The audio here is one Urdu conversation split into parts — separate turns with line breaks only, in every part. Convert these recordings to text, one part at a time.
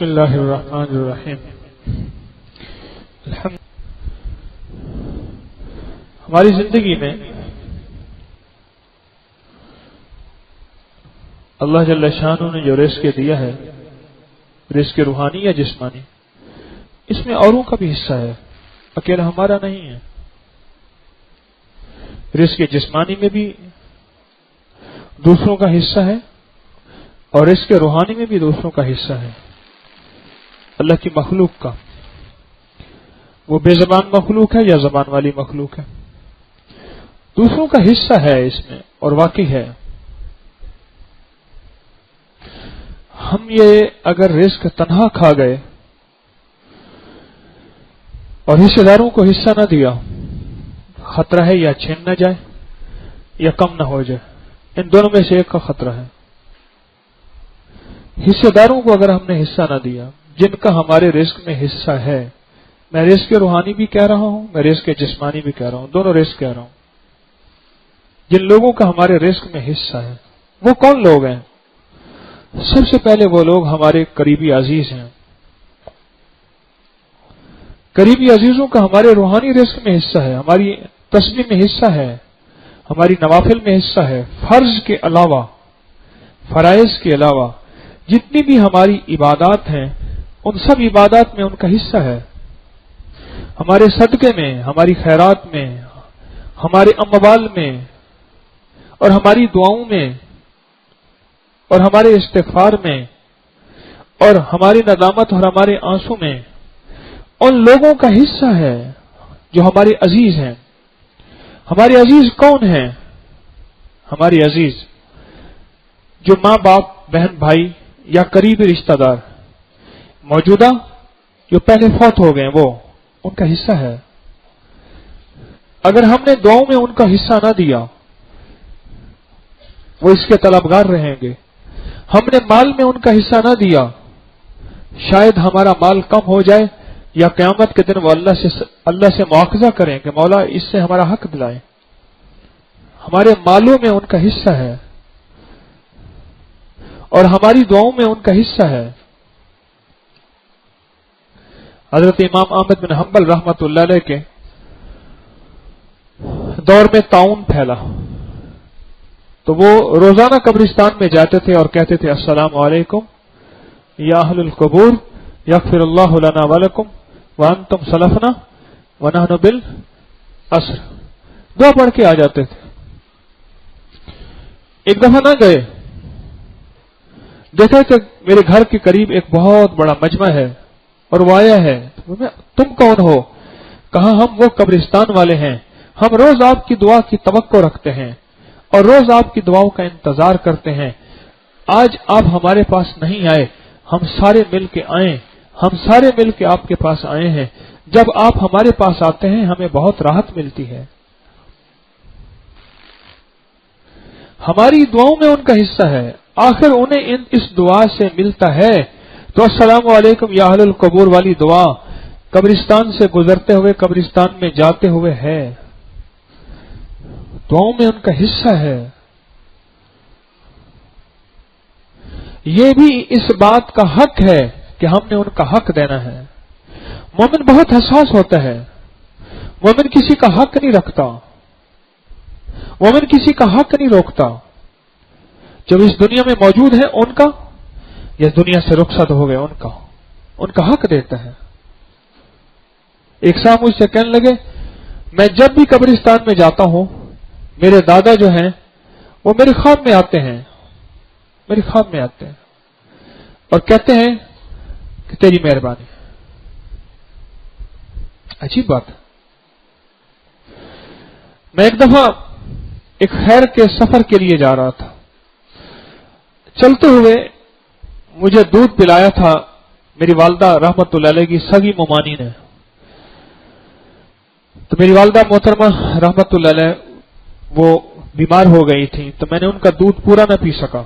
بسم اللہ الرحمن الرحیم. ہماری زندگی میں اللہ جل شانہ نے جو رزق دیا ہے، رزق روحانی یا جسمانی، اس میں اوروں کا بھی حصہ ہے، اکیلا ہمارا نہیں ہے. رزق جسمانی میں بھی دوسروں کا حصہ ہے اور رزق روحانی میں بھی دوسروں کا حصہ ہے. اللہ کی مخلوق کا، وہ بے زبان مخلوق ہے یا زبان والی مخلوق ہے، دوسروں کا حصہ ہے اس میں، اور واقعی ہے. ہم یہ اگر رزق تنہا کھا گئے اور حصے داروں کو حصہ نہ دیا، خطرہ ہے یا چھین نہ جائے یا کم نہ ہو جائے. ان دونوں میں سے ایک کا خطرہ ہے. حصے داروں کو اگر ہم نے حصہ نہ دیا، جن کا ہمارے رزق میں حصہ ہے، میں رزق روحانی بھی کہہ رہا ہوں، میں رزق جسمانی بھی کہہ رہا ہوں، دونوں رزق کہہ رہا ہوں. جن لوگوں کا ہمارے رزق میں حصہ ہے وہ کون لوگ ہیں؟ سب سے پہلے وہ لوگ ہمارے قریبی عزیز ہیں. قریبی عزیزوں کا ہمارے روحانی رزق میں حصہ ہے، ہماری تسبیح میں حصہ ہے، ہماری نوافل میں حصہ ہے. فرض کے علاوہ، فرائض کے علاوہ جتنی بھی ہماری عبادات ہیں، ان سب عبادات میں ان کا حصہ ہے. ہمارے صدقے میں، ہماری خیرات میں، ہمارے اموال میں، اور ہماری دعاؤں میں، اور ہمارے استغفار میں، اور ہماری ندامت اور ہمارے آنسو میں ان لوگوں کا حصہ ہے جو ہمارے عزیز ہیں. ہمارے عزیز کون ہیں؟ ہماری عزیز جو ماں باپ، بہن بھائی یا قریبی رشتہ دار، موجودہ جو پہلے فوت ہو گئے، وہ ان کا حصہ ہے. اگر ہم نے دعاؤں میں ان کا حصہ نہ دیا، وہ اس کے طلبگار رہیں گے. ہم نے مال میں ان کا حصہ نہ دیا، شاید ہمارا مال کم ہو جائے یا قیامت کے دن وہ اللہ سے مواخذہ کریں کہ مولا اس سے ہمارا حق دلائیں. ہمارے مالوں میں ان کا حصہ ہے اور ہماری دعاؤں میں ان کا حصہ ہے. حضرت امام احمد بن حنبل رحمۃ اللہ علیہ کے دور میں طاعون پھیلا تو وہ روزانہ قبرستان میں جاتے تھے اور کہتے تھے السلام علیکم یا اہل القبور یغفر اللہ لنا ولکم وانتم سلفنا ونحن بالعصر. دعا پڑھ کے آ جاتے تھے. ایک دفعہ نہ گئے، دیکھا کہ میرے گھر کے قریب ایک بہت بڑا مجمع ہے اور وہ آیا ہے. تم کون ہو؟ کہا ہم وہ قبرستان والے ہیں، ہم روز آپ کی دعا کی توقع رکھتے ہیں اور روز آپ کی دعاؤں کا انتظار کرتے ہیں. آج آپ ہمارے پاس نہیں آئے، ہم سارے مل کے آئیں، ہم سارے مل کے آپ کے پاس آئے ہیں. جب آپ ہمارے پاس آتے ہیں ہمیں بہت راحت ملتی ہے. ہماری دعاؤں میں ان کا حصہ ہے. آخر انہیں اس دعا سے ملتا ہے تو السلام علیکم یا اہل القبور والی دعا قبرستان سے گزرتے ہوئے، قبرستان میں جاتے ہوئے ہے. دعاؤں میں ان کا حصہ ہے. یہ بھی اس بات کا حق ہے کہ ہم نے ان کا حق دینا ہے. مومن بہت حساس ہوتا ہے. مومن کسی کا حق نہیں رکھتا، مومن کسی کا حق نہیں روکتا. جب اس دنیا میں موجود ہے ان کا، یا دنیا سے رخصت ہو گئے ان کا حق دیتا ہے. ایک صاحب مجھ سے کہنے لگے میں جب بھی قبرستان میں جاتا ہوں، میرے دادا جو ہیں وہ میرے خواب میں آتے ہیں، اور کہتے ہیں کہ تیری مہربانی. عجیب بات ہے. میں ایک دفعہ ایک خیر کے سفر کے لیے جا رہا تھا. چلتے ہوئے مجھے دودھ پلایا تھا میری والدہ رحمت اللہ علیہ کی سگی ممانی نے. تو میری والدہ محترمہ رحمت اللہ علیہ وہ بیمار ہو گئی تھی، تو میں نے ان کا دودھ پورا نہ پی سکا،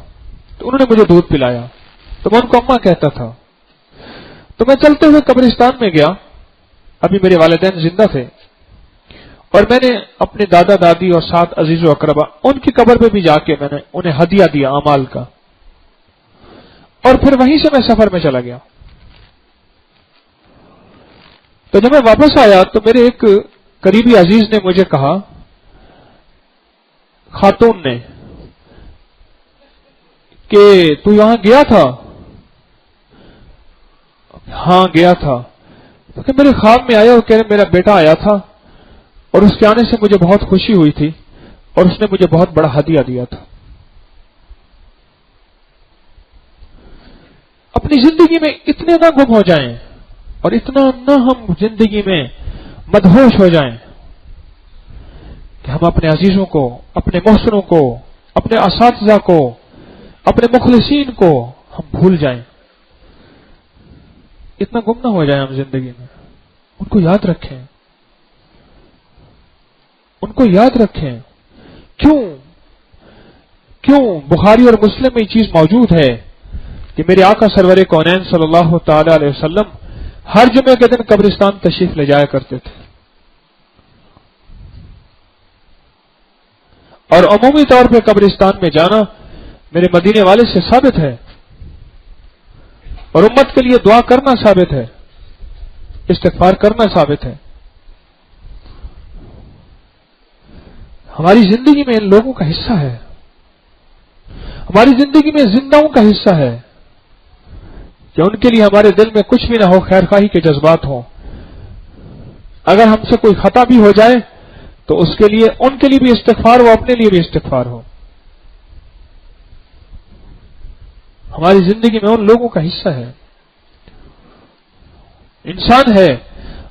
تو انہوں نے مجھے دودھ پلایا. تو میں ان کو اماں کہتا تھا. تو میں چلتے ہوئے قبرستان میں گیا، ابھی میرے والدین زندہ تھے، اور میں نے اپنے دادا دادی اور 7 عزیز و اقربا ان کی قبر پہ بھی جا کے میں نے انہیں ہدیہ دیا اعمال کا، اور پھر وہیں سے میں سفر میں چلا گیا. تو جب میں واپس آیا تو میرے ایک قریبی عزیز نے مجھے کہا، خاتون نے، کہ تو یہاں گیا تھا؟ ہاں گیا تھا۔ تو کہ میرے خواب میں آیا اور کہہ رہے میرا بیٹا آیا تھا اور اس کے آنے سے مجھے بہت خوشی ہوئی تھی اور اس نے مجھے بہت بڑا ہدیہ دیا تھا۔ اپنی زندگی میں اتنے نہ گم ہو جائیں اور اتنا نہ ہم زندگی میں مدہوش ہو جائیں کہ ہم اپنے عزیزوں کو، اپنے محسنوں کو، اپنے اساتذہ کو، اپنے مخلصین کو ہم بھول جائیں۔ اتنا گم نہ ہو جائیں ہم زندگی میں، ان کو یاد رکھیں، ان کو یاد رکھیں۔ کیوں بخاری اور مسلم میں یہ چیز موجود ہے کہ میرے آقا سرور کونین صلی اللہ تعالی علیہ وسلم ہر جمعے کے دن قبرستان تشریف لے جایا کرتے تھے، اور عمومی طور پہ قبرستان میں جانا میرے مدینے والے سے ثابت ہے، اور امت کے لیے دعا کرنا ثابت ہے، استغفار کرنا ثابت ہے۔ ہماری زندگی میں ان لوگوں کا حصہ ہے، ہماری زندگی میں زندہوں کا حصہ ہے کہ ان کے لیے ہمارے دل میں کچھ بھی نہ ہو، خیر خواہی کے جذبات ہوں۔ اگر ہم سے کوئی خطا بھی ہو جائے تو اس کے لیے ان کے لیے بھی استغفار ہو، اپنے لیے بھی استغفار ہو۔ ہماری زندگی میں ان لوگوں کا حصہ ہے۔ انسان ہے،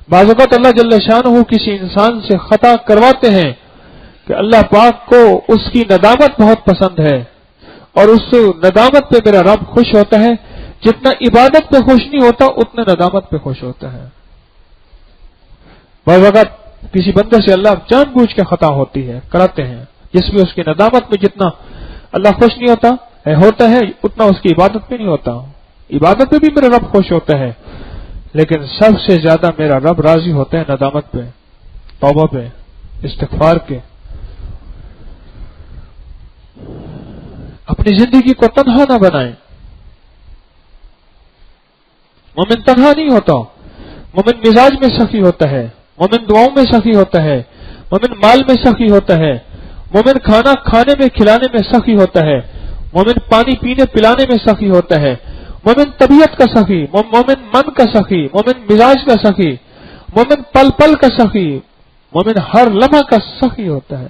بعض اوقات اللہ جل شانہ کسی انسان سے خطا کرواتے ہیں کہ اللہ پاک کو اس کی ندامت بہت پسند ہے، اور اس ندامت پہ میرا رب خوش ہوتا ہے۔ جتنا عبادت پہ خوش نہیں ہوتا اتنا ندامت پہ خوش ہوتا ہے۔ بعض اوقات کسی بندے سے اللہ جان بوجھ کے خطا ہوتی ہے، کراتے ہیں، جس میں اس کی ندامت میں جتنا اللہ خوش نہیں ہوتا ہے اتنا اس کی عبادت پہ نہیں ہوتا۔ عبادت پہ بھی میرا رب خوش ہوتا ہے، لیکن سب سے زیادہ میرا رب راضی ہوتا ہے ندامت پہ، توبہ پہ، استغفار کے۔ اپنی زندگی کو تنہا نہ بنائیں۔ مومن تنہا نہیں ہوتا، مومن مزاج میں سخی ہوتا ہے، مومن دعاؤں میں سخی ہوتا ہے، مومن مال میں سخی ہوتا ہے، مومن کھانا کھانے میں کھلانے میں سخی ہوتا ہے، مومن پانی پینے پلانے میں سخی ہوتا ہے، مومن طبیعت کا سخی، مومن من کا سخی، مومن مزاج کا سخی، مومن پل پل کا سخی، مومن ہر لمحہ کا سخی ہوتا ہے۔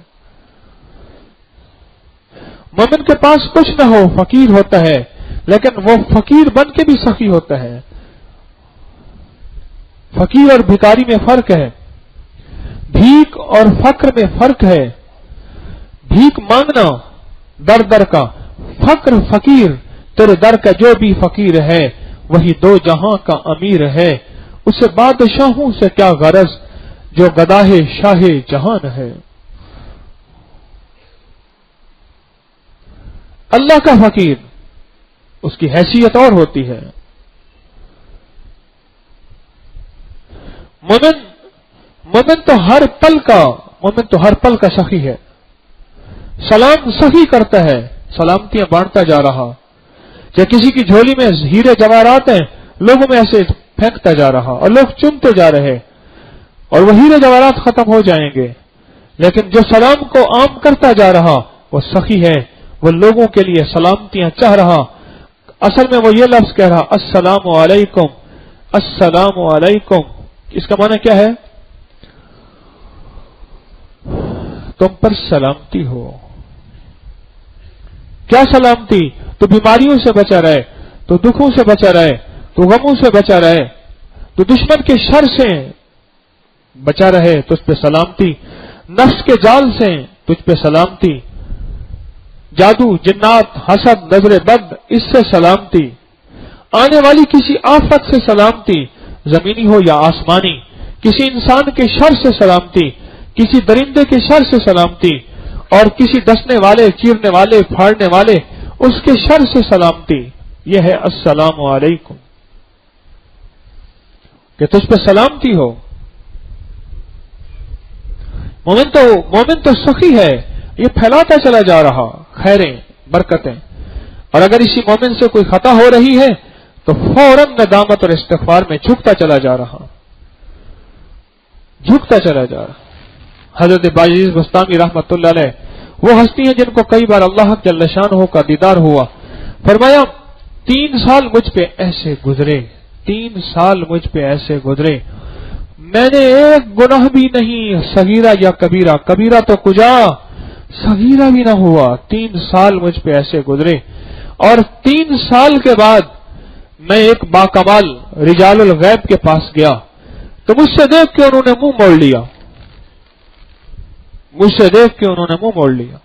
مومن کے پاس کچھ نہ ہو، فقیر ہوتا ہے، لیکن وہ فقیر بن کے بھی سخی ہوتا ہے۔ فقیر اور بھکاری میں فرق ہے، بھیک اور فقر میں فرق ہے۔ بھیک مانگنا در در کا، فقر فقیر، تیرے در کا جو بھی فقیر ہے وہی دو جہاں کا امیر ہے۔ اسے بادشاہوں سے کیا غرض جو گداہ شاہ جہان ہے۔ اللہ کا فقیر، اس کی حیثیت اور ہوتی ہے۔ مومن تو ہر پل کا سخی ہے، سلام سخی کرتا ہے، سلامتیاں بانٹتا جا رہا، یا کسی کی جھولی میں ہیرے جواہرات ہیں، لوگوں میں ایسے پھینکتا جا رہا اور لوگ چنتے جا رہے، اور وہ ہیرے جواہرات ختم ہو جائیں گے، لیکن جو سلام کو عام کرتا جا رہا وہ سخی ہے، وہ لوگوں کے لیے سلامتیاں چاہ رہا۔ اصل میں وہ یہ لفظ کہہ رہا، السلام علیکم، السلام علیکم۔ اس کا معنی کیا ہے؟ تم پر سلامتی ہو۔ کیا سلامتی؟ تو بیماریوں سے بچا رہے، تو دکھوں سے بچا رہے، تو غموں سے بچا رہے، تو دشمن کے شر سے بچا رہے، تجھ پہ سلامتی۔ نفس کے جال سے تجھ پہ سلامتی، جادو، جنات، حسد، نظر بد، اس سے سلامتی، آنے والی کسی آفت سے سلامتی، زمینی ہو یا آسمانی، کسی انسان کے شر سے سلامتی، کسی درندے کے شر سے سلامتی، اور کسی ڈسنے والے، چیرنے والے، پھاڑنے والے اس کے شر سے سلامتی۔ یہ ہے السلام علیکم، کہ تجھ پہ سلامتی ہو۔ مومن تو سخی ہے، یہ پھیلاتا چلا جا رہا خیریں، برکتیں، اور اگر اسی مومن سے کوئی خطا ہو رہی ہے تو فوراً ندامت اور استغفار میں جھکتا چلا جا رہا۔ جھکتا چلا جا رہا۔ حضرت باعزیز بستامی رحمت اللہ علیہ وہ ہستی ہیں جن کو کئی بار اللہ جل شانہ کا دیدار ہوا، فرمایا 3 سال مجھ پہ ایسے گزرے، 3 سال مجھ پہ ایسے گزرے، میں نے ایک گناہ بھی نہیں صغیرہ یا کبیرہ، کبیرہ تو کجا صغیرہ بھی نہ ہوا، 3 سال مجھ پہ ایسے گزرے، اور 3 سال کے بعد میں ایک باکمال رجال الغیب کے پاس گیا تو مجھ سے دیکھ کے انہوں نے منہ موڑ لیا، مجھ سے دیکھ کے انہوں نے منہ موڑ لیا۔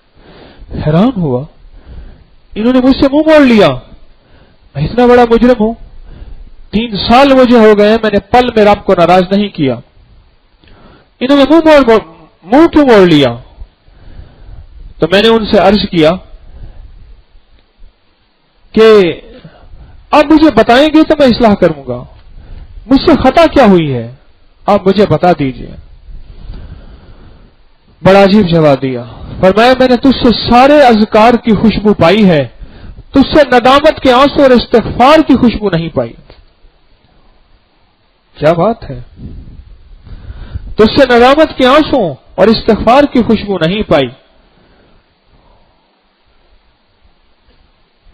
حیران ہوا، انہوں نے مجھ سے منہ موڑ لیا، میں اتنا بڑا مجرم ہوں، 3 سال مجھے ہو گئے، میں نے پل میں رب کو ناراض نہیں کیا، انہوں نے منہ کیوں موڑ لیا؟ تو میں نے ان سے عرض کیا کہ آپ مجھے بتائیں گے تو میں اصلاح کروں گا، مجھ سے خطا کیا ہوئی ہے آپ مجھے بتا دیجئے۔ بڑا عجیب جواب دیا، فرمایا میں نے تجھ سے سارے اذکار کی خوشبو پائی ہے، تجھ سے ندامت کے آنسو اور استغفار کی خوشبو نہیں پائی۔ کیا بات ہے، تجھ سے ندامت کے آنسو اور استغفار کی خوشبو نہیں پائی۔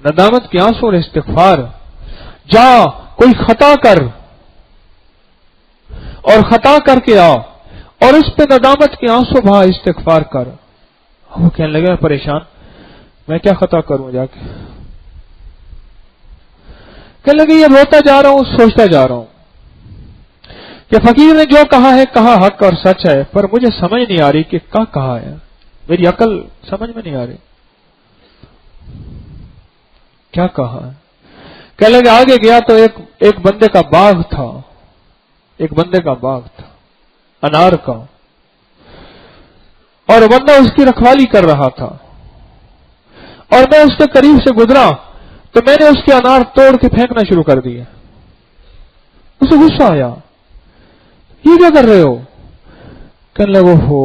ندامت کے آنسو اور استغفار، جا کوئی خطا کر اور خطا کر کے آ اور اس پہ ندامت کے آنسو بہا، استغفار کر۔ وہ کہنے لگے میں پریشان، میں کیا خطا کروں جا کے؟ کہنے لگے یہ روتا جا رہا ہوں، سوچتا جا رہا ہوں کہ فقیر نے جو کہا ہے کہا حق اور سچ ہے، پر مجھے سمجھ نہیں آ رہی کہ کیا کہا ہے، میری عقل سمجھ میں نہیں آ رہی کیا کہا ہے۔ کہنے لگے آگے گیا تو ایک بندے کا باغ تھا، ایک بندے کا باغ تھا انار کا، اور بندہ اس کی رکھوالی کر رہا تھا، اور میں اس کے قریب سے گزرا تو میں نے اس کے انار توڑ کے پھینکنا شروع کر دیا۔ اسے غصہ آیا، یہ کیا کر رہے ہو؟ کہنے لگے ہو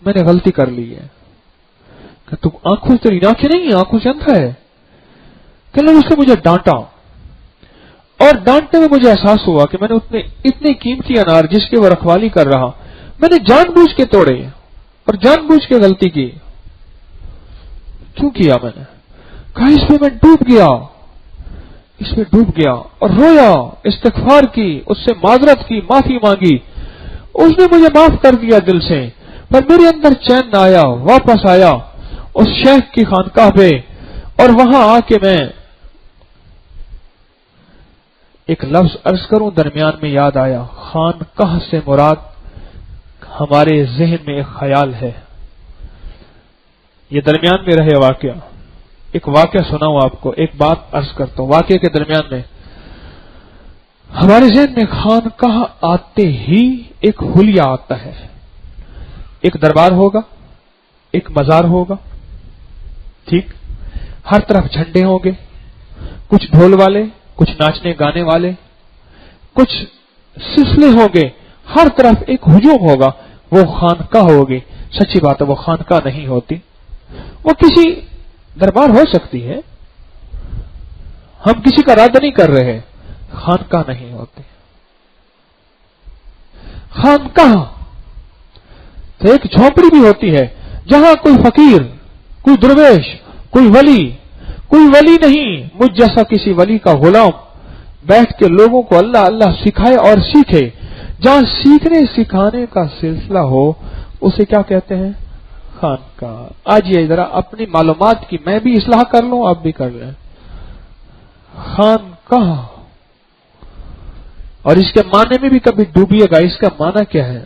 میں نے غلطی کر لی ہے۔ کہ تم آنکھوں تیری آنکھیں نہیں ہیں، آنکھوں سے اندھا ہے؟ کہنے لگے اس نے مجھے ڈانٹا، اور ڈانٹنے میں مجھے احساس ہوا کہ میں نے اتنے قیمتی انار جس کی وہ رکھوالی کر رہا، میں نے جان بوجھ کے توڑے اور جان بوجھ کے غلطی کی۔ کیوں کیا میں نے؟ کہا اس پہ میں ڈوب گیا، اس میں ڈوب گیا اور رویا، استغفار کی، اس سے معذرت کی، معافی مانگی، اس نے مجھے معاف کر دیا دل سے، پر میرے اندر چین نہ آیا، واپس آیا اس شیخ کی خانقاہ پہ، اور وہاں آ کے میں ایک لفظ عرض کروں درمیان میں یاد آیا، خانقاہ سے مراد ہمارے ذہن میں ایک خیال ہے، یہ درمیان میں رہے واقعہ، ایک واقعہ سناؤں آپ کو، ایک بات عرض کرتا ہوں، واقعے کے درمیان میں ہمارے ذہن میں خانقاہ آتے ہی ایک حلیہ آتا ہے، ایک دربار ہوگا، ایک مزار ہوگا، ٹھیک، ہر طرف جھنڈے ہوں گے، کچھ ڈھول والے، کچھ ناچنے گانے والے، کچھ سلسلے ہوں گے، ہر طرف ایک ہجوم ہوگا، وہ خانقاہ ہوگی۔ سچی بات ہے وہ خانقاہ نہیں ہوتی، وہ کسی دربار ہو سکتی ہے، ہم کسی کا رد نہیں کر رہے، خانقاہ نہیں ہوتے۔ خانقاہ تو ایک جھونپڑی بھی ہوتی ہے جہاں کوئی فقیر، کوئی درویش، کوئی ولی نہیں، مجھ جیسا کسی ولی کا غلام بیٹھ کے لوگوں کو اللہ اللہ سکھائے اور سیکھے، جہاں سیکھنے سکھانے کا سلسلہ ہو اسے کیا کہتے ہیں؟ خانقاہ۔ آج یہ ذرا اپنی معلومات کی میں بھی اصلاح کر لوں، آپ بھی کر لیں۔ خانقاہ، اور اس کے معنی میں بھی کبھی ڈوبیے گا، اس کا معنی کیا ہے؟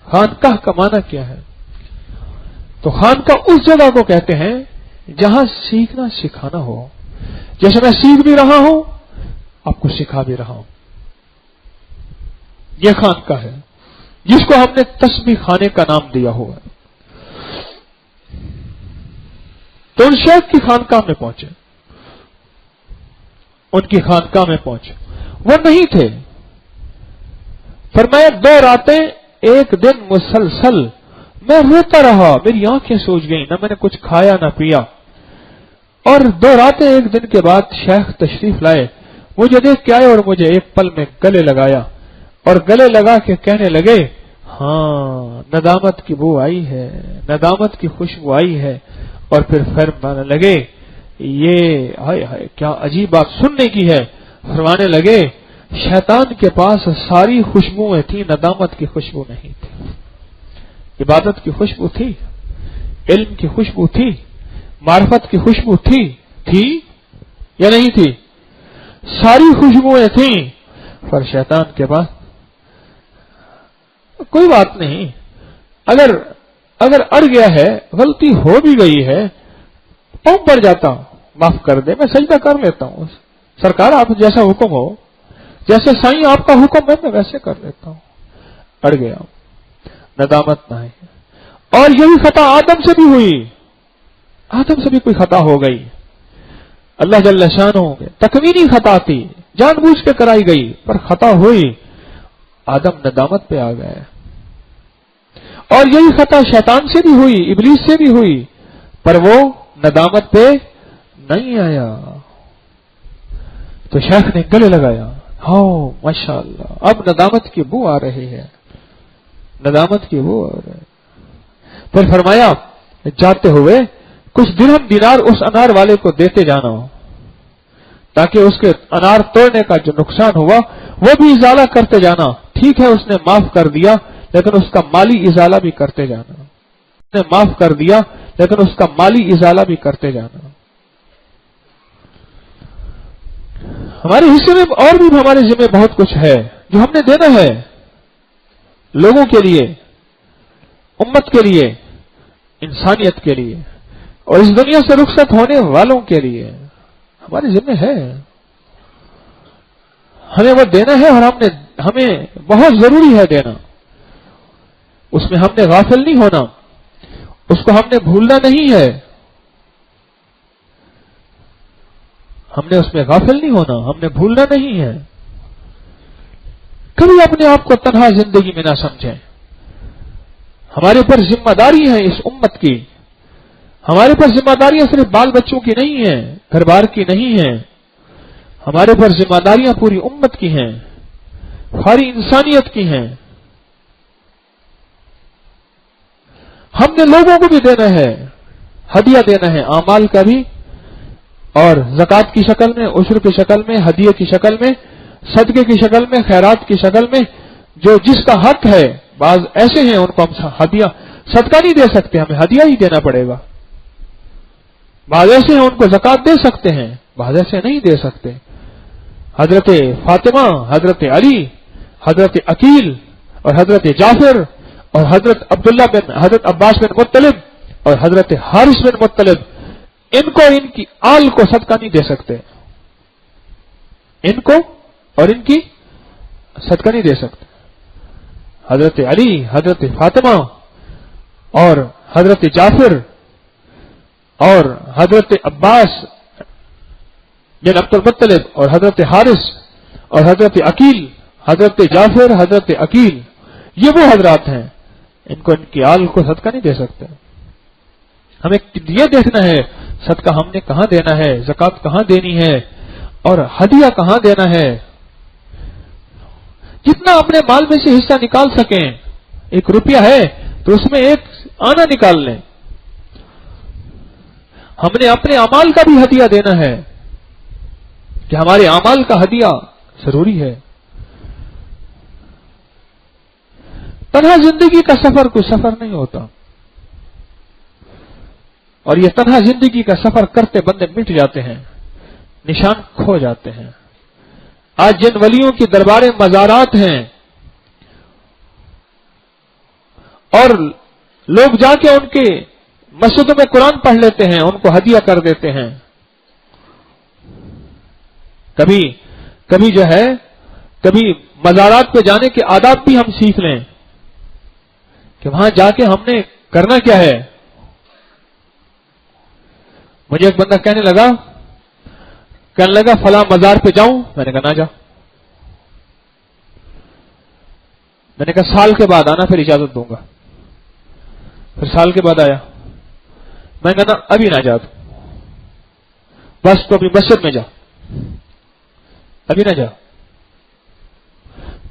خانقاہ کا معنی کیا ہے؟ تو خانقاہ اس جگہ کو کہتے ہیں جہاں سیکھنا سکھانا ہو، جیسے میں سیکھ بھی رہا ہوں آپ کو سکھا بھی رہا ہوں، یہ خانقاہ ہے جس کو ہم نے تسبیح خانے کا نام دیا ہوا ہے۔ تو ان شیخ کی خانقاہ میں پہنچے، ان کی خانقاہ میں پہنچے، وہ نہیں تھے، فرمایا 2 راتیں ایک دن مسلسل میں روتا رہا، میری آنکھیں سوج گئیں، نہ میں نے کچھ کھایا نہ پیا، اور 2 راتیں ایک دن کے بعد شیخ تشریف لائے، مجھے دیکھ کے آئے اور مجھے ایک پل میں گلے لگایا اور گلے لگا کے کہنے لگے ہاں ندامت کی بو آئی ہے، ندامت کی خوشبو آئی ہے، اور پھر فرمانے لگے یہ ہائے ہائے کیا عجیب بات سننے کی ہے، فرمانے لگے شیطان کے پاس ساری خوشبوئیں تھیں، ندامت کی خوشبو نہیں تھی۔ عبادت کی خوشبو تھی، علم کی خوشبو تھی، معرفت کی خوشبو تھی یا نہیں تھی؟ ساری خوشبوئیں تھیں، پر شیطان کے پاس کوئی بات نہیں، اگر اڑ گیا ہے، غلطی ہو بھی گئی ہے، پاؤں پر جاتا ہوں، معاف کر دے، میں سجدہ کر لیتا ہوں، سرکار آپ جیسا حکم ہو، جیسے سائیں آپ کا حکم ہے میں ویسے کر لیتا ہوں، اڑ گیا ہوں، ندامت نہ ہے۔ اور یہی خطا آدم سے بھی ہوئی، آدم سے بھی کوئی خطا ہو گئی، اللہ جل شانہ تکوینی خطا تھی، جان بوجھ کے کرائی گئی، پر خطا ہوئی، آدم ندامت پہ آ گئے۔ اور یہی خطا شیطان سے بھی ہوئی، ابلیس سے بھی ہوئی، پر وہ ندامت پہ نہیں آیا۔ تو شیخ نے گلے لگایا، ہاں ماشاءاللہ اب ندامت کی بو آ رہی ہے، ندامت کی بو آ رہی ہے۔ پھر فرمایا جاتے ہوئے کچھ درہم دینار اس انار والے کو دیتے جانا، تاکہ اس کے انار توڑنے کا جو نقصان ہوا وہ بھی ازالہ کرتے جانا۔ ٹھیک ہے اس نے معاف کر دیا، لیکن اس کا مالی ازالہ بھی کرتے جانا، اس نے معاف کر دیا لیکن اس کا مالی ازالہ بھی کرتے جانا۔ ہمارے حصے میں اور بھی ہمارے ذمہ بہت کچھ ہے جو ہم نے دینا ہے، لوگوں کے لیے، امت کے لیے، انسانیت کے لیے، اور اس دنیا سے رخصت ہونے والوں کے لیے ہمارے ذمہ ہے، ہمیں وہ دینا ہے، اور ہمیں بہت ضروری ہے دینا۔ اس میں ہم نے غافل نہیں ہونا، اس کو ہم نے بھولنا نہیں ہے، ہم نے اس میں غافل نہیں ہونا، ہم نے بھولنا نہیں ہے۔ کبھی اپنے آپ کو تنہا زندگی میں نہ سمجھیں، ہمارے پر ذمہ داری ہے اس امت کی، ہمارے پر ذمہ داریاں صرف بال بچوں کی نہیں ہیں، گھر بار کی نہیں ہیں، ہمارے پر ذمہ داریاں پوری امت کی ہیں، ساری انسانیت کی ہیں۔ ہم نے لوگوں کو بھی دینا ہے، ہدیہ دینا ہے، اعمال کا بھی، اور زکوٰۃ کی شکل میں، عشر کی شکل میں، ہدیے کی شکل میں، صدقے کی شکل میں، خیرات کی شکل میں، جو جس کا حق ہے۔ بعض ایسے ہیں ان کو ہم ہدیہ صدقہ نہیں دے سکتے، ہمیں ہدیہ ہی دینا پڑے گا۔ بعض ایسے ہیں ان کو زکوٰۃ دے سکتے ہیں، بعض ایسے نہیں دے سکتے۔ حضرت فاطمہ، حضرت علی، حضرت عقیل اور حضرت جعفر اور حضرت عبداللہ بن حضرت عباس بن مطلب اور حضرت حارث بن مطلب، ان کو ان کی آل کو صدقہ نہیں دے سکتے، ان کو اور ان کی صدقہ نہیں دے سکتے۔ حضرت علی، حضرت فاطمہ اور حضرت جعفر اور حضرت عباس بن عبد المطلب اور حضرت حارث اور حضرت عقیل، حضرت جعفر، حضرت عقیل، یہ وہ حضرات ہیں، ان کو ان کی آل کو صدقہ نہیں دے سکتے۔ ہمیں یہ دیکھنا ہے صدقہ ہم نے کہاں دینا ہے، زکوٰۃ کہاں دینی ہے، اور ہدیہ کہاں دینا ہے۔ جتنا اپنے مال میں سے حصہ نکال سکیں، ایک روپیہ ہے تو اس میں ایک آنا نکال لیں۔ ہم نے اپنے اعمال کا بھی ہدیہ دینا ہے، کہ ہمارے اعمال کا ہدیہ ضروری ہے۔ تنہا زندگی کا سفر کوئی سفر نہیں ہوتا، اور یہ تنہا زندگی کا سفر کرتے بندے مٹ جاتے ہیں، نشان کھو جاتے ہیں۔ آج جن ولیوں کی درباریں مزارات ہیں، اور لوگ جا کے ان کے مسجدوں میں قرآن پڑھ لیتے ہیں، ان کو ہدیہ کر دیتے ہیں۔ کبھی جو ہے، کبھی مزارات پہ جانے کے آداب بھی ہم سیکھ لیں، کہ وہاں جا کے ہم نے کرنا کیا ہے۔ مجھے ایک بندہ کہنے لگا فلاں مزار پہ جاؤں، میں نے کہا نہ جا، میں نے کہا سال کے بعد آنا پھر اجازت دوں گا۔ پھر سال کے بعد آیا، میں نے کہا نا ابھی نہ جا، بس تو اپنی مسجد میں جا، ابھی نہ جا۔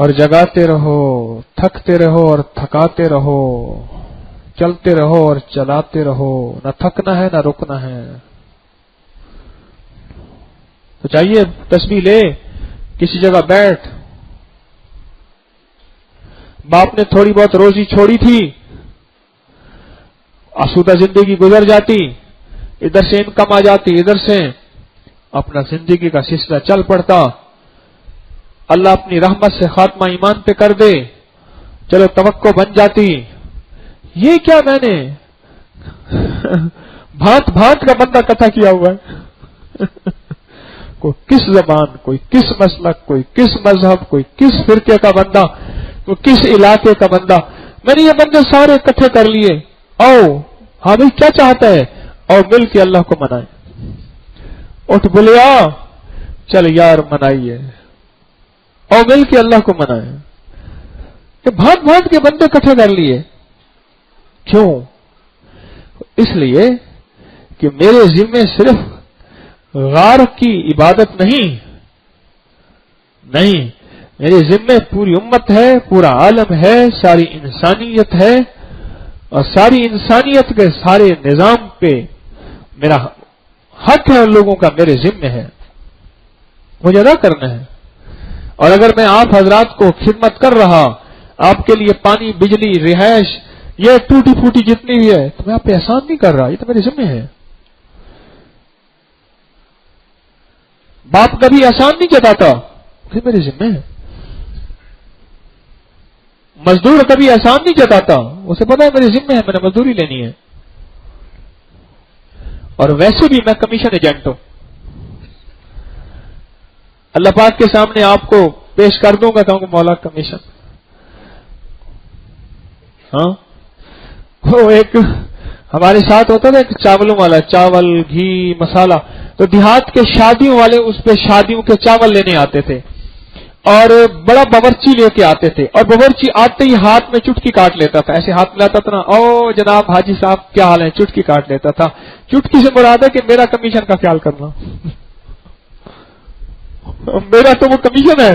اور جگاتے رہو، تھکتے رہو اور تھکاتے رہو، چلتے رہو اور چلاتے رہو، نہ تھکنا ہے نہ رکنا ہے۔ تو چاہیے تسبیح لے، کسی جگہ بیٹھ۔ باپ نے تھوڑی بہت روزی چھوڑی تھی، آسودہ زندگی گزر جاتی، ادھر سے انکم آ جاتی، ادھر سے اپنا زندگی کا سلسلہ چل پڑتا، اللہ اپنی رحمت سے خاتمہ ایمان پہ کر دے، چلو توقع بن جاتی۔ یہ کیا میں نے بھانت بھانت کا بندہ اکٹھا کیا ہوا ہے، کوئی کس زبان، کوئی کس مسلک، کوئی کس مذہب، کوئی کس فرقے کا بندہ، کوئی کس علاقے کا بندہ، میں نے یہ بندے سارے اکٹھے کر لیے۔ آؤ، ہاں بھائی کیا چاہتا ہے، اور مل کے اللہ کو منائے۔ اٹھ بلیا، چل یار منائیے، اور مل کے اللہ کو منائے۔ کہ بھانت بھانت کے بندے اکٹھے کر لیے، کیوں؟ اس لیے کہ میرے ذمے صرف غار کی عبادت نہیں، میرے ذمے پوری امت ہے، پورا عالم ہے، ساری انسانیت ہے، اور ساری انسانیت کے سارے نظام پہ میرا حق ہے، ان لوگوں کا میرے ذمے ہے، مجھے ادا کرنا ہے۔ اور اگر میں آپ حضرات کو خدمت کر رہا، آپ کے لیے پانی، بجلی، رہائش، یہ ٹوٹی پھوٹی جتنی بھی ہے، تو میں آپ پہ احسان نہیں کر رہا، یہ تو میرے ذمے ہے۔ باپ کبھی احسان نہیں جتاتا، یہ میرے ذمے ہے۔ مزدور کبھی احسان نہیں جتاتا، اسے پتا ہے میرے ذمے ہے، میں نے مزدوری لینی ہے۔ اور ویسے بھی میں کمیشن ایجنٹ ہوں، اللہ پاک کے سامنے آپ کو پیش کر دوں گا، کہوں گا مولا کمیشن۔ ہاں، وہ ایک ہمارے ساتھ ہوتا تھا ایک چاولوں والا، چاول، گھی، مسالہ، تو دیہات کے شادیوں والے اس پہ شادیوں کے چاول لینے آتے تھے، اور بڑا باورچی لے کے آتے تھے، اور باورچی آتے ہی ہاتھ میں چٹکی کاٹ لیتا تھا، ایسے ہاتھ ملاتا تھا نا، او جناب حاجی صاحب کیا حال ہے، چٹکی کاٹ لیتا تھا۔ چٹکی سے مراد ہے کہ میرا کمیشن کا خیال کرنا، میرا تو وہ کمیشن ہے،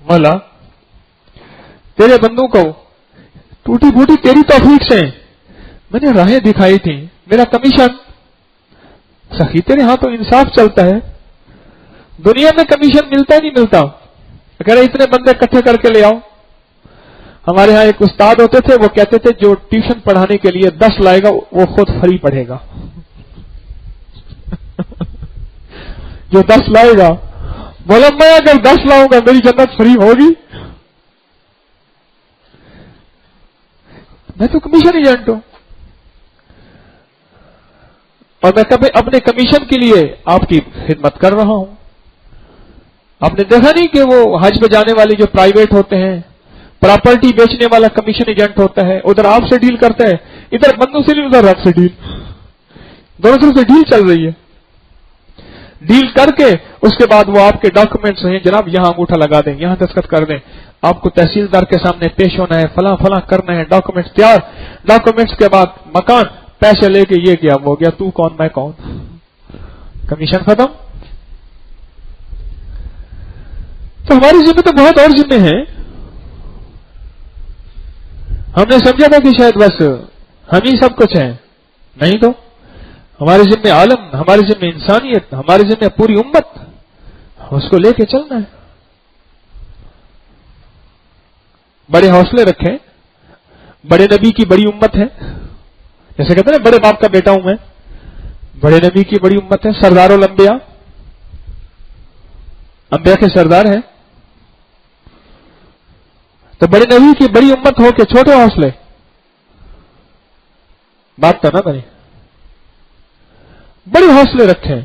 مولا تیرے بندوں کو ٹوٹی پھوٹی تیری توفیق سے میں نے راہیں دکھائی تھی، میرا کمیشن سخی تیرے ہاں تو انصاف چلتا ہے، دنیا میں کمیشن ملتا ہی نہیں ملتا۔ اگر اتنے بندے اکٹھے کر کے لے آؤ۔ ہمارے ہاں ایک استاد ہوتے تھے، وہ کہتے تھے جو ٹیوشن پڑھانے کے لیے 10 لائے گا وہ خود فری پڑھے گا، جو 10 لائے گا، بولا میں اگر 10 لاؤں گا میری جنت فری ہوگی، میں تو کمیشن ایجنٹ ہوں، اور میں کبھی اپنے کمیشن کے لیے آپ کی خدمت کر رہا ہوں۔ آپ نے دیکھا نہیں کہ وہ حج پہ جانے والے جو پرائیویٹ ہوتے ہیں، پراپرٹی بیچنے والا کمیشن ایجنٹ ہوتا ہے، ادھر آپ سے ڈیل کرتا ہے، ادھر بندوں سے نہیں، ادھر آپ سے ڈیل، دونوں طرف سے ڈیل چل رہی ہے۔ ڈیل کر کے اس کے بعد وہ آپ کے ڈاکومنٹس ہیں، جناب یہاں انگوٹھا لگا دیں، یہاں دستخط کر دیں، آپ کو تحصیلدار کے سامنے پیش ہونا ہے، فلاں فلاں کرنا ہے، ڈاکومنٹس تیار، ڈاکومنٹس کے بعد مکان، پیسے لے کے یہ کیا، وہ گیا، تو کون میں کون، کمیشن ختم۔ تو ہماری ذمہ تو بہت اور ذمے ہیں۔ ہم نے سمجھا تھا کہ شاید بس ہم ہی سب کچھ ہیں، نہیں تو ہمارے ذمہ عالم، ہمارے ذمہ انسانیت، ہمارے ذمہ پوری امت، اس کو لے کے چلنا ہے۔ بڑے حوصلے رکھیں، بڑے نبی کی بڑی امت ہے، جیسے کہتے ہیں نا بڑے باپ کا بیٹا ہوں میں، بڑے نبی کی بڑی امت ہے، سردار الانبیاء، انبیاء کے سردار ہیں، تو بڑے نبی کی بڑی امت ہو کے چھوٹے حوصلے، بات تو نہ بنے، بڑے حوصلے رکھیں،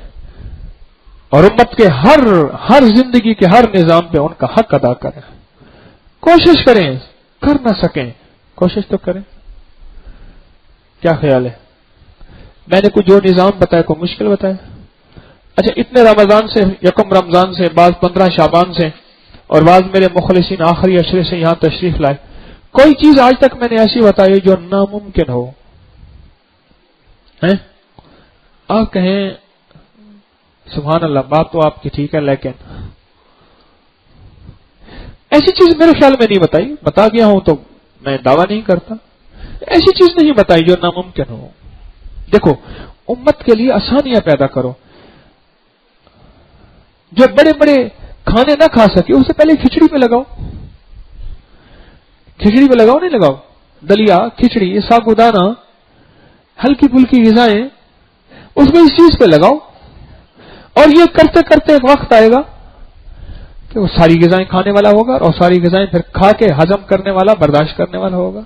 اور امت کے ہر زندگی کے ہر نظام پہ ان کا حق ادا کریں، کوشش کریں، کر نہ سکیں کوشش تو کریں۔ کیا خیال ہے؟ میں نے کچھ جو نظام بتایا کوئی مشکل بتایا؟ اچھا، اتنے رمضان سے، یکم رمضان سے، بعض 15 شعبان سے، اور بعض میرے مخلصین آخری عشرے سے یہاں تشریف لائے، کوئی چیز آج تک میں نے ایسی بتائی جو ناممکن ہو؟ آپ کہیں سبحان اللہ، بات تو آپ کی ٹھیک ہے، لیکن ایسی چیز میرے خیال میں نہیں بتائی، بتا گیا ہوں تو میں دعویٰ نہیں کرتا، ایسی چیز نہیں بتائی جو ناممکن ہو۔ دیکھو، امت کے لیے آسانیاں پیدا کرو، جو بڑے بڑے کھانے نہ کھا سکے اسے پہلے کھچڑی پہ لگاؤ، کھچڑی پہ لگاؤ، نہیں لگاؤ، دلیا، کھچڑی، یہ ساگودانہ، ہلکی پھلکی غذائیں اس میں اس چیز پہ لگاؤ، اور یہ کرتے کرتے ایک وقت آئے گا کہ وہ ساری غذائیں کھانے والا ہوگا، اور ساری غذائیں پھر کھا کے ہضم کرنے والا، برداشت کرنے والا ہوگا۔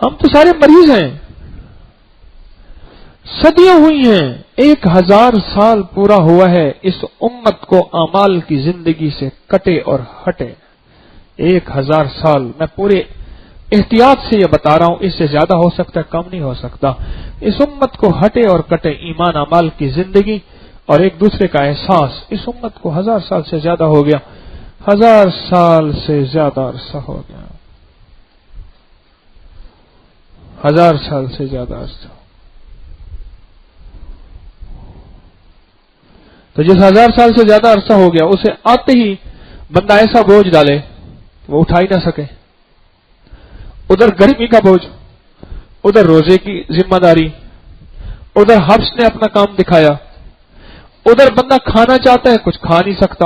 ہم تو سارے مریض ہیں، صدیاں ہوئی ہیں، 1000 سال پورا ہوا ہے اس امت کو اعمال کی زندگی سے کٹے اور ہٹے۔ 1000 سال، میں پورے احتیاط سے یہ بتا رہا ہوں، اس سے زیادہ ہو سکتا ہے، کم نہیں ہو سکتا۔ اس امت کو ہٹے اور کٹے ایمان اعمال کی زندگی اور ایک دوسرے کا احساس، اس امت کو 1000 سال سے زیادہ ہو گیا، 1000 سال سے زیادہ عرصہ ہو گیا، 1000 سال سے زیادہ عرصہ۔ تو جس 1000 سال سے زیادہ عرصہ ہو گیا، اسے آتے ہی بندہ ایسا بوجھ ڈالے وہ اٹھا ہی نہ سکے، ادھر گرمی کا بوجھ، ادھر روزے کی ذمہ داری، ادھر حبس نے اپنا کام دکھایا، ادھر بندہ کھانا چاہتا ہے کچھ کھا نہیں سکتا۔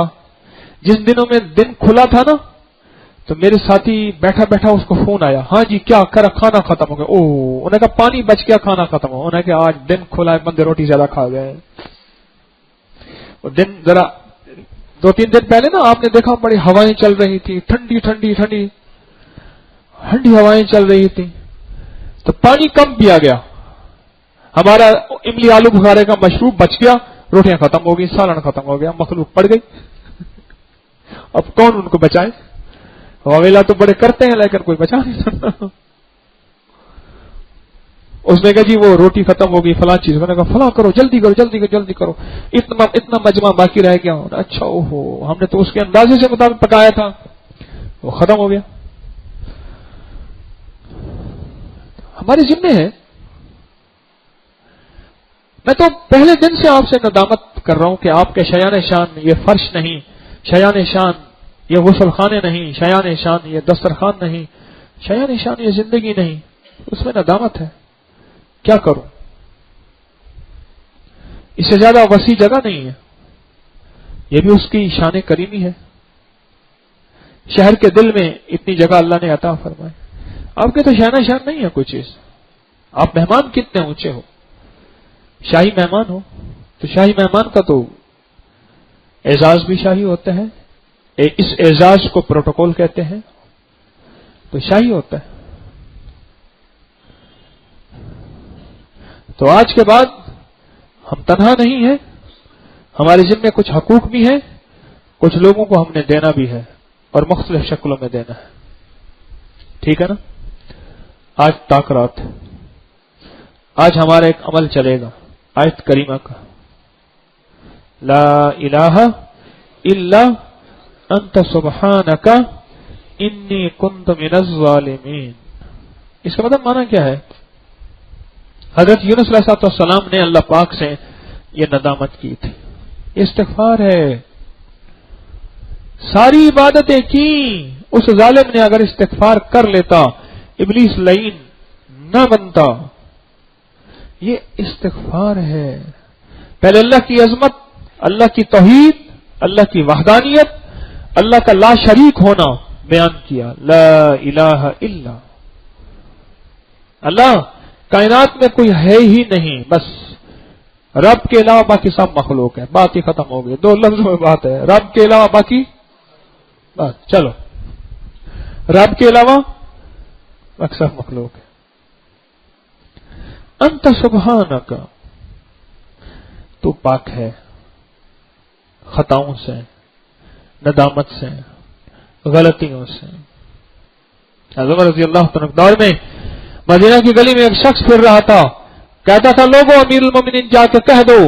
جن دنوں میں دن کھلا تھا نا، تو میرے ساتھی بیٹھا بیٹھا اس کو فون آیا، ہاں جی کیا کرا، کھانا ختم ہو گیا، انہوں نے کہا پانی بچ گیا، کھانا ختم ہو، انہوں نے کہا آج دن کھلا ہے، بندے روٹی زیادہ کھا گئے۔ دن ذرا 2-3 دن پہلے نا آپ نے دیکھا بڑی ہوائیں چل رہی تھی، ٹھنڈی ٹھنڈی ٹھنڈی ٹھنڈی ہوائیں چل رہی تھی، تو پانی کم پیا گیا، ہمارا املی آلو بخارے کا مشروب بچ گیا، روٹیاں ختم ہو گئی، سالن ختم ہو گیا، مخلوق پڑ گئی۔ اب کون ان کو بچائے؟ واویلا تو بڑے کرتے ہیں لیکن کوئی بچا نہیں سکتا۔ اس نے کہا جی وہ روٹی ختم ہو گئی، فلاں چیز، میں نے کہا فلاں کرو، جلدی کرو جلدی کرو جلدی کرو، اتنا مجمع باقی رہ گیا۔ اچھا، اوہو، ہم نے تو اس کے اندازے سے مطابق پکایا تھا، وہ ختم ہو گیا۔ ہمارے ذمے ہے۔ میں تو پہلے دن سے آپ سے ندامت کر رہا ہوں کہ آپ کے شایان شان یہ فرش نہیں، شایان شان یہ غسل خانے نہیں، شایان شان یہ دسترخوان نہیں، شایان شان یہ زندگی نہیں، اس میں ندامت ہے۔ کیا کروں؟ اس سے زیادہ وسیع جگہ نہیں ہے، یہ بھی اس کی شان کریمی ہے۔ شہر کے دل میں اتنی جگہ اللہ نے عطا فرمائی، آپ کے تو شایان شان نہیں ہے کوئی چیز۔ آپ مہمان کتنے اونچے ہو، شاہی مہمان ہو، تو شاہی مہمان کا تو اعزاز بھی شاہی ہوتا ہے، اس اعزاز کو پروٹوکول کہتے ہیں، تو شاہی ہوتا ہے۔ تو آج کے بعد ہم تنہا نہیں ہیں، ہمارے ذمہ کچھ حقوق بھی ہیں، کچھ لوگوں کو ہم نے دینا بھی ہے، اور مختلف شکلوں میں دینا ہے، ٹھیک ہے نا؟ آج تاکرات، آج ہمارا ایک عمل چلے گا آیت کریمہ کا، لا الہ الا انت سبحانک انی کنت من الظالمین۔ اس کا مطلب معنی کیا ہے؟ حضرت یونس علیہ السلام نے اللہ پاک سے یہ ندامت کی تھی، استغفار ہے، ساری عبادتیں کی، اس ظالم نے اگر استغفار کر لیتا، ابلیس لعین نہ بنتا۔ یہ استغفار ہے، پہلے اللہ کی عظمت، اللہ کی توحید، اللہ کی وحدانیت، اللہ کا لا شریک ہونا بیان کیا، لا الہ الا اللہ، کائنات میں کوئی ہے ہی نہیں، بس رب کے علاوہ باقی سب مخلوق ہے، بات ہی ختم ہو گئی، 2 لفظوں میں بات ہے، رب کے علاوہ باقی بات، چلو رب کے علاوہ اکثر مخلوق ہے۔ انت سبحانک، تو پاک ہے خطاؤں سے، ندامت سے، غلطیوں سے۔ حضرت رضی اللہ عنہ دور میں مدینہ کی گلی میں ایک شخص پھر رہا تھا، کہتا تھا لوگوں امیر المومنین جا کے کہہ دو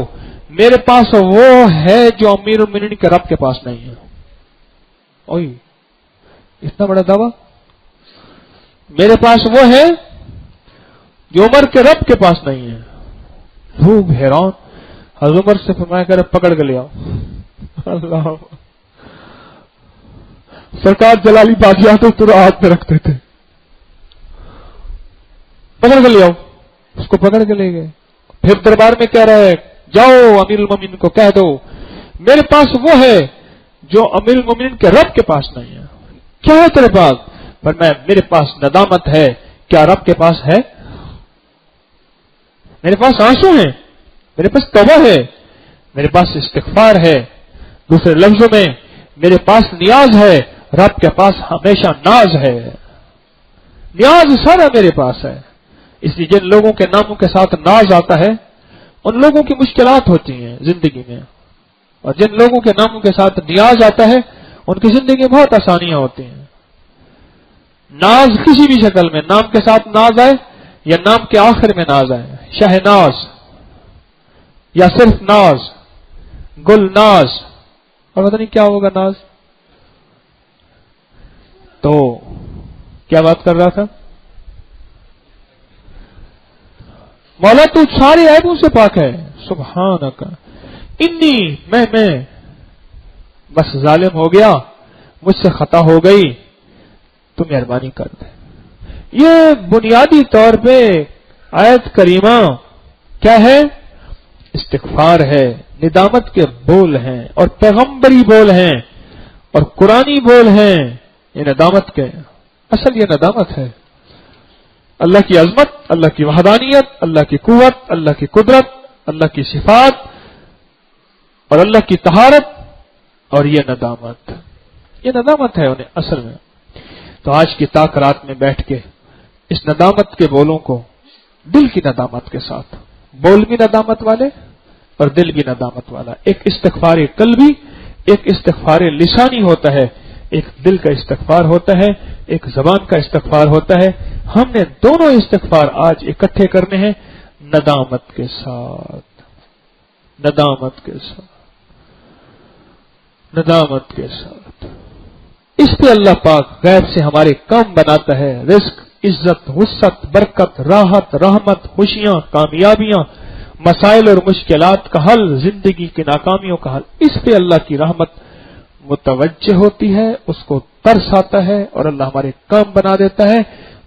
میرے پاس وہ ہے جو امیر المومنین کے رب کے پاس نہیں ہے۔ اوئی، اتنا بڑا دعویٰ، میرے پاس وہ ہے جو عمر کے رب کے پاس نہیں ہے۔ لوگ حیران، حضرت عمر سے فرمایا کہ پکڑ کے لے آؤ۔ اللہ، سرکار جلالی بادشاہ تو ترا ہاتھ میں رکھتے تھے، پکڑ کے لے آؤ، اس کو پکڑ کے لے گئے. پھر دربار میں کہہ رہا ہے جاؤ امیر المومنین کو کہہ دو میرے پاس وہ ہے جو امیر المومنین کے رب کے پاس نہیں ہے. کیا ہے تیرے پاس؟ پر میرے پاس ندامت ہے. کیا رب کے پاس ہے؟ میرے پاس آنسو ہیں، میرے پاس توبہ ہے، میرے پاس استغفار ہے. دوسرے لفظوں میں میرے پاس نیاز ہے، رب کے پاس ہمیشہ ناز ہے. نیاز سارا میرے پاس ہے. اس لیے جن لوگوں کے ناموں کے ساتھ ناز آتا ہے ان لوگوں کی مشکلات ہوتی ہیں زندگی میں، اور جن لوگوں کے ناموں کے ساتھ نیاز آتا ہے ان کی زندگی میں بہت آسانیاں ہوتی ہیں. ناز کسی بھی شکل میں، نام کے ساتھ ناز آئے یا نام کے آخر میں ناز آئے، شہناز یا صرف ناز، گل ناز، اور پتہ نہیں کیا ہوگا ناز. تو کیا بات کر رہا تھا؟ مولا تو سارے عیبوں سے پاک ہے. سبحانک انی میں بس ظالم ہو گیا، مجھ سے خطا ہو گئی، تو مہربانی کر دے. یہ بنیادی طور پہ آیت کریمہ کیا ہے؟ استغفار ہے، ندامت کے بول ہیں، اور پیغمبری بول ہیں اور قرآنی بول ہیں. یہ ندامت کے اصل یہ ندامت ہے. اللہ کی عظمت، اللہ کی وحدانیت، اللہ کی قوت، اللہ کی قدرت، اللہ کی صفات اور اللہ کی طہارت، اور یہ ندامت ہے انہیں اصل میں. تو آج کی طاق رات میں بیٹھ کے اس ندامت کے بولوں کو دل کی ندامت کے ساتھ، بول بھی ندامت والے اور دل بھی ندامت والا، ایک استغفار قلبی، ایک استغفار لسانی ہوتا ہے، ایک دل کا استغفار ہوتا ہے، ایک زبان کا استغفار ہوتا ہے. ہم نے دونوں استغفار آج اکٹھے کرنے ہیں ندامت کے ساتھ، ندامت کے ساتھ، ندامت کے ساتھ. اس پہ اللہ پاک غیب سے ہمارے کام بناتا ہے. رزق، عزت، وسعت، برکت، راحت، رحمت، خوشیاں، کامیابیاں، مسائل اور مشکلات کا حل، زندگی کی ناکامیوں کا حل، اس پہ اللہ کی رحمت متوجہ ہوتی ہے، اس کو ترس آتا ہے اور اللہ ہمارے کام بنا دیتا ہے.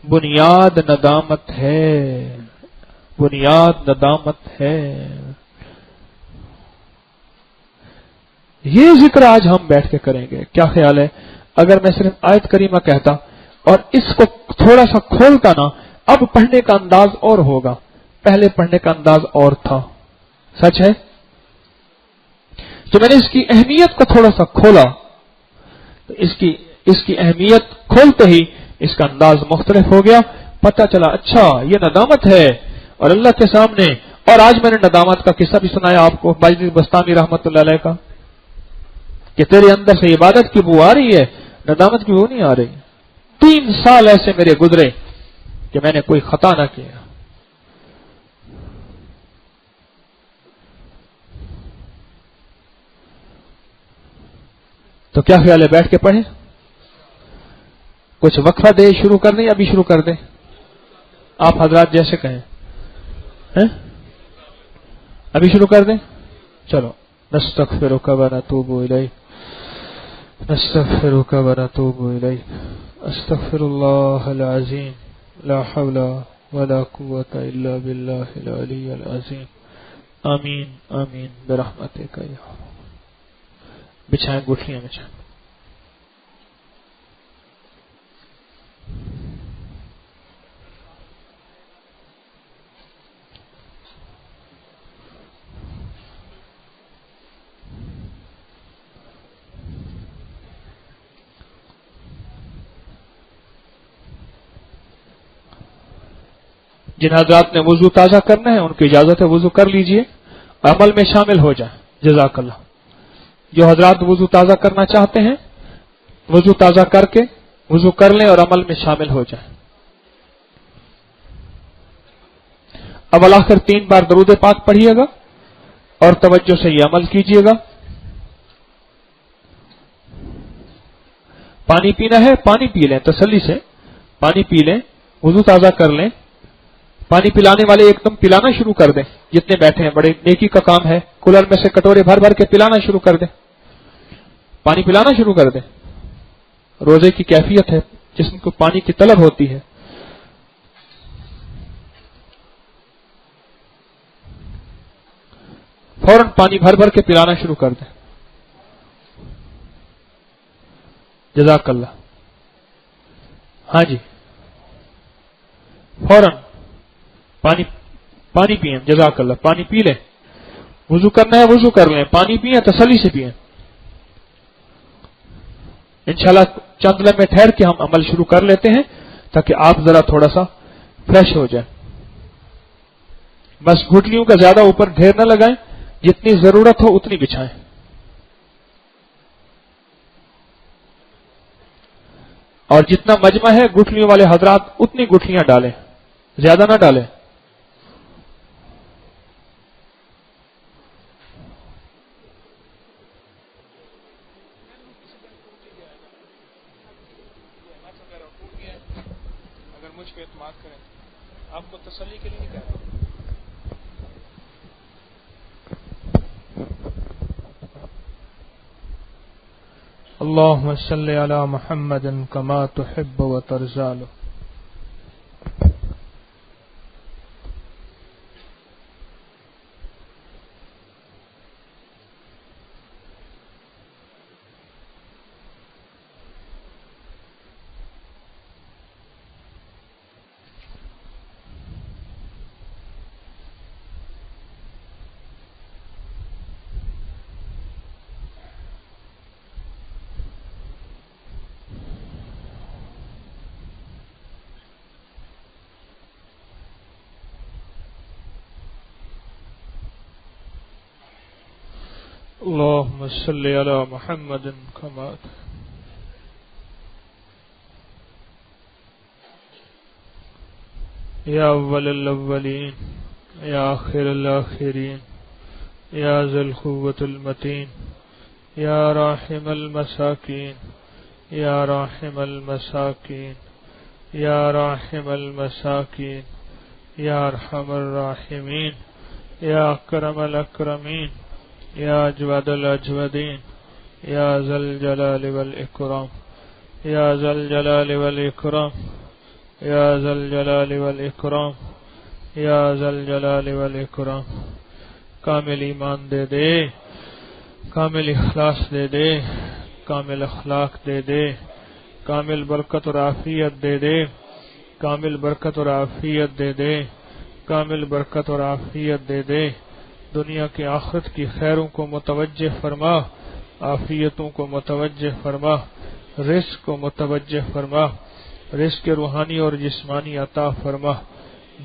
بنیاد ندامت ہے، بنیاد ندامت ہے. یہ ذکر آج ہم بیٹھ کے کریں گے. کیا خیال ہے اگر میں صرف آیت کریمہ کہتا اور اس کو تھوڑا سا کھولتا نا؟ اب پڑھنے کا انداز اور ہوگا، پہلے پڑھنے کا انداز اور تھا. سچ ہے. تو میں نے اس کی اہمیت کو تھوڑا سا کھولا تو اس کی اہمیت کھولتے ہی اس کا انداز مختلف ہو گیا. پتہ چلا اچھا یہ ندامت ہے اور اللہ کے سامنے. اور آج میں نے ندامت کا قصہ بھی سنایا آپ کو باجد بستامی رحمت اللہ علیہ کا، کہ تیرے اندر سے عبادت کی بو آ رہی ہے، ندامت کی بو نہیں آ رہی. 3 سال ایسے میرے گزرے کہ میں نے کوئی خطا نہ کیا. تو کیا خیال ہے بیٹھ کے پڑھیں؟ کچھ وقفہ دے شروع کر دیں یا ابھی شروع کر دیں؟ آپ حضرات جیسے کہیں. ابھی شروع کر دیں؟ چلو. نستغفرک و نتوب الیک، نستغفرک و نتوب الیک، استغفر اللہ العظیم، لا حول ولا قوة الا باللہ العلی العظیم. آمین آمین برحمتک یا. بچھائیں گٹھلیاں بچھائیں. جن حضرات نے وضو تازہ کرنا ہے ان کی اجازت ہے وضو کر لیجئے، عمل میں شامل ہو جائیں. جزاک اللہ. جو حضرات وضو تازہ کرنا چاہتے ہیں وضو تازہ کر کے وضو کر لیں اور عمل میں شامل ہو جائیں. اول آخر 3 بار درود پاک پڑھیے گا اور توجہ سے یہ عمل کیجیے گا. پانی پینا ہے پانی پی لیں، تسلی سے پانی پی لیں، وضو تازہ کر لیں. پانی پلانے والے ایک دم پلانا شروع کر دیں، جتنے بیٹھے ہیں بڑے نیکی کا کام ہے. کولر میں سے کٹورے بھر بھر کے پلانا شروع کر دیں، پانی پلانا شروع کر دیں. روزے کی کیفیت ہے، جسم کو پانی کی طلب ہوتی ہے، فوراً پانی بھر بھر کے پلانا شروع کر دیں. جزاک اللہ. ہاں جی، فوراً پانی پئیں. جزاک اللہ. پانی پی لیں. وضو کرنا ہے وضو کر لیں، پانی پئیں، تسلی سے پئیں. انشاءاللہ چند لمحے ٹھہر کے ہم عمل شروع کر لیتے ہیں تاکہ آپ ذرا تھوڑا سا فریش ہو جائیں. بس گھٹلیوں کا زیادہ اوپر ڈھیر نہ لگائیں، جتنی ضرورت ہو اتنی بچھائیں. اور جتنا مجمع ہے گٹھلیوں والے حضرات اتنی گٹھلیاں ڈالیں، زیادہ نہ ڈالیں. اگر مجھ پہ اعتماد کریں، آپ کو تسلی کے لیے نہیں کہہ رہا. اللهم صل على محمد كما تحب وترضى. اللهم صل على محمد كما يا أول الأولين يا آخر الآخرين يا ذا القوة المتين يا راحم المساكين يا راحم المساكين يا راحم المساكين يا أرحم الراحمين يا أكرم الأكرمين يا أجود الأجودين يا ذا الجلال والإكرام يا ذا الجلال والإكرام يا ذا الجلال والإكرام يا ذا الجلال والإكرام. کامل ایمان دے دے، کامل اخلاص دے دے، کامل اخلاق دے دے، کامل برکت اور عافیت دے دے، کامل برکت اور عافیت دے دے، کامل برکت اور عافیت دے دے. دنیا کی آخرت کی خیروں کو متوجہ فرما، عافیتوں کو متوجہ فرما، رزق کو متوجہ فرما، رزق روحانی اور جسمانی عطا فرما،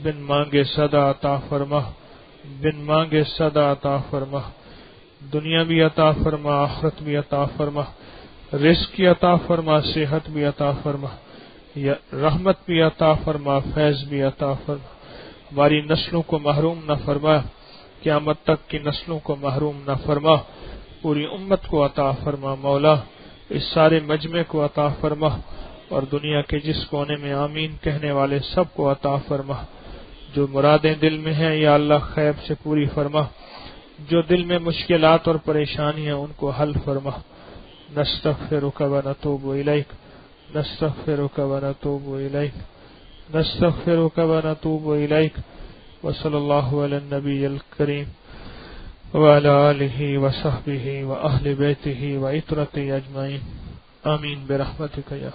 بن مانگے صدا عطا فرما، بن مانگے صدا عطا فرما. دنیا بھی عطا فرما، آخرت بھی عطا فرما، رزق کی عطا فرما، صحت بھی عطا فرما، رحمت بھی عطا فرما، فیض بھی عطا فرما. ہماری نسلوں کو محروم نہ فرما، قیامت تک کی نسلوں کو محروم نہ فرما. پوری امت کو عطا فرما مولا، اس سارے مجمع کو عطا فرما، اور دنیا کے جس کونے میں آمین کہنے والے سب کو عطا فرما. جو مرادیں دل میں ہیں یا اللہ خیب سے پوری فرما، جو دل میں مشکلات اور پریشانیاں ان کو حل فرما. نستغفرک و نتوب الیک، نستغفرک و نتوب الیک، نستغفرک و نتوب الیک. وصلی اللہ علی النبی الکریم وعلی آلہ وصحبہ وأہل بیتہ وعترتہ اجمعین. آمین برحمتک یا